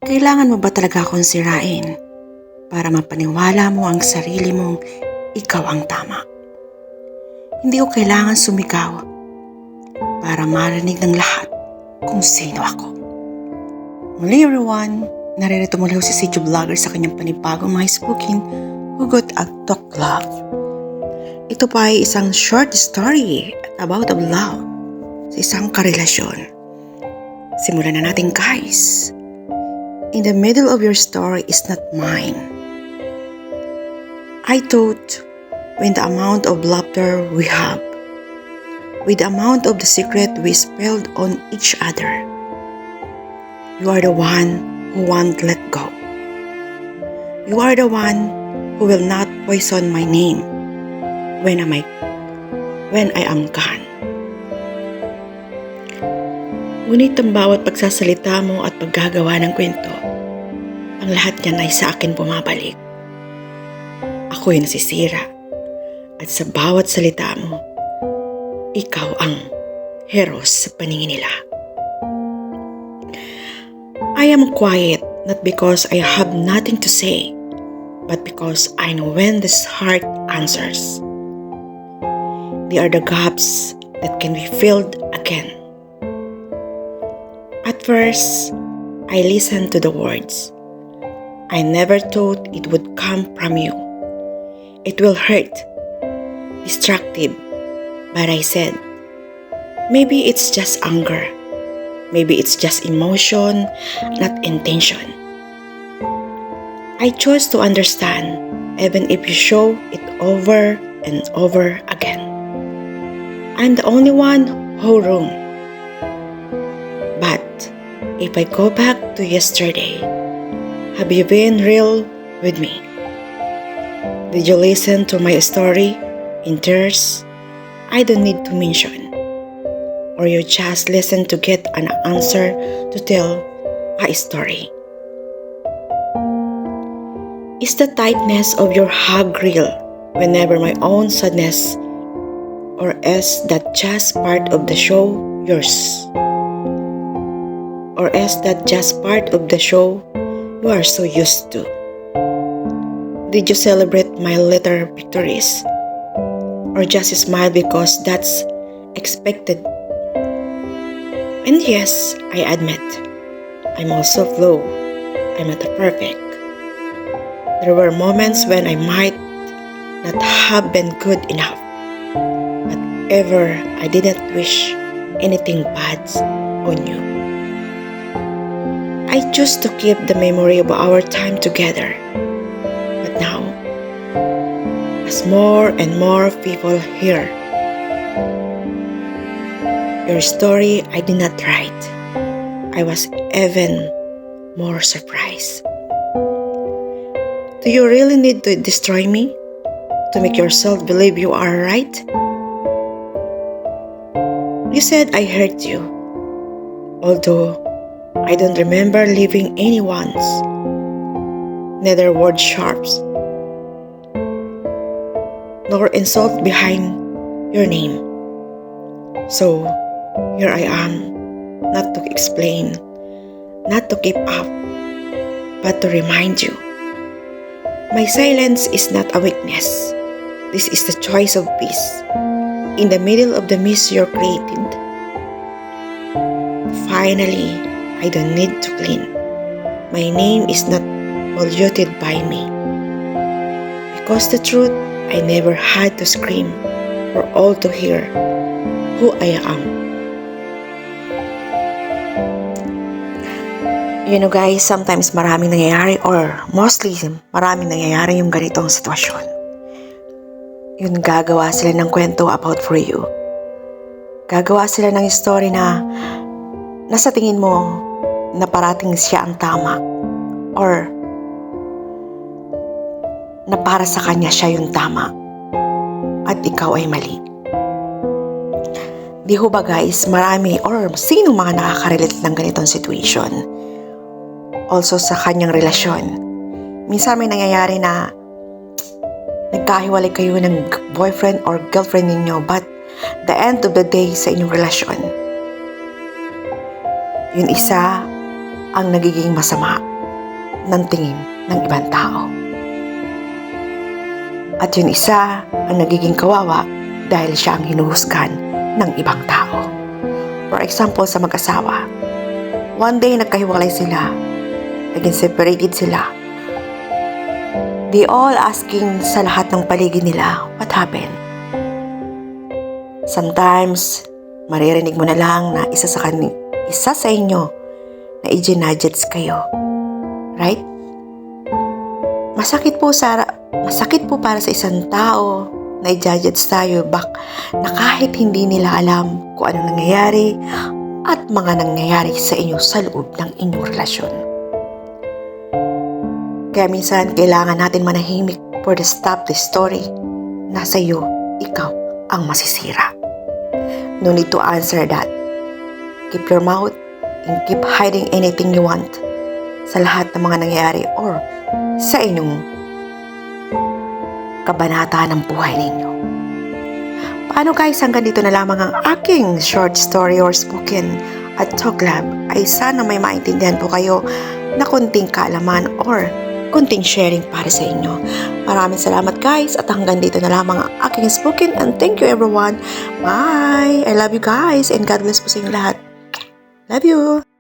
Kailangan mo ba talaga akong sirain para mapaniwala mo ang sarili mong ikaw ang tama? Hindi ko kailangan sumigaw para marinig ng lahat kung sino ako. Muli everyone, naririto muli si Sidjo Vlogger sa kanyang panibagong mga spooking Hugot at Talk Love. Ito pa ay isang short story about of love sa isang karelasyon. Simulan na natin guys. In the middle of your story is not mine. I thought when the amount of laughter we have, with the amount of the secret we spilled on each other, you are the one who won't let go. You are the one who will not poison my name when I am gone. Ngunit ang bawat pagsasalita mo at paggagawa ng kwento, ang lahat niyan ay sa akin bumabalik. Ako'y nasisira at sa bawat salita mo, ikaw ang heros sa paningin nila. I am quiet not because I have nothing to say, but because I know when this heart answers. They are the gaps that can be filled again. At first, I listened to the words. I never thought it would come from you. It will hurt, destructive, but I said, maybe it's just anger. Maybe it's just emotion, not intention. I chose to understand, even if you show it over and over again. I'm the only one who wrong. But if I go back to yesterday, have you been real with me? Did you listen to my story in tears? I don't need to mention. Or you just listen to get an answer to tell a story. Is the tightness of your hug real whenever my own sadness, or is that just part of the show yours? Or is that just part of the show you are so used to? Did you celebrate my little victories? Or just smile because that's expected? And yes, I admit, I'm also flawed. I'm not perfect. There were moments when I might not have been good enough. But ever, I didn't wish anything bad on you. I chose to keep the memory of our time together. But now, as more and more people hear your story, I did not write. I was even more surprised. Do you really need to destroy me to make yourself believe you are right? You said I hurt you, although I don't remember leaving anyone's, neither word sharps, nor insult behind your name. So, here I am, not to explain, not to keep up, but to remind you. My silence is not a weakness. This is the choice of peace. In the middle of the mess you're created, finally, I don't need to clean. My name is not polluted by me. Because the truth, I never had to scream for all to hear who I am. You know guys, sometimes maraming nangyayari or mostly maraming nangyayari yung ganitong sitwasyon. Yun, gagawa sila ng kwento about for you. Gagawa sila ng story na nasa tingin mo na parating siya ang tama or na para sa kanya siya yung tama at ikaw ay mali. Di ho ba guys, marami or sino mga nakaka-relate ng ganitong situation? Also sa kanyang relasyon. Minsan may nangyayari na nagkahiwalay kayo ng boyfriend or girlfriend ninyo, but the end of the day sa inyong relasyon, yun isa ang nagiging masama. ng tingin ng ibang tao. At yung isa ang nagiging kawawa dahil siya ang hinuhusgan ng ibang tao. For example, sa mag-asawa, one day nagkahiwalay sila, naging separated sila. They all asking sa lahat ng paligid nila, what happened? Sometimes, maririnig mo na lang na isa sa inyo na i-ginadgets kayo. Right? Masakit po para sa isang tao na i-judge tayo na kahit hindi nila alam kung anong nangyayari at mga nangyayari sa inyo sa loob ng inyong relasyon. Kaya minsan kailangan natin manahimik for the stop the story. Nasa iyo, ikaw ang masisira. No need to answer that. Keep your mouth and keep hiding anything you want sa lahat ng mga nangyayari or sa inyong kabanata ng buhay ninyo. Paano guys, hanggang dito na lamang ang aking short story or spoken at talk lab. Ay sana may maintindihan po kayo na kunting kaalaman or kunting sharing para sa inyo. Maraming salamat guys at hanggang dito na lamang ang aking spoken and thank you everyone. Bye! I love you guys and God bless po sa inyo lahat. Love you!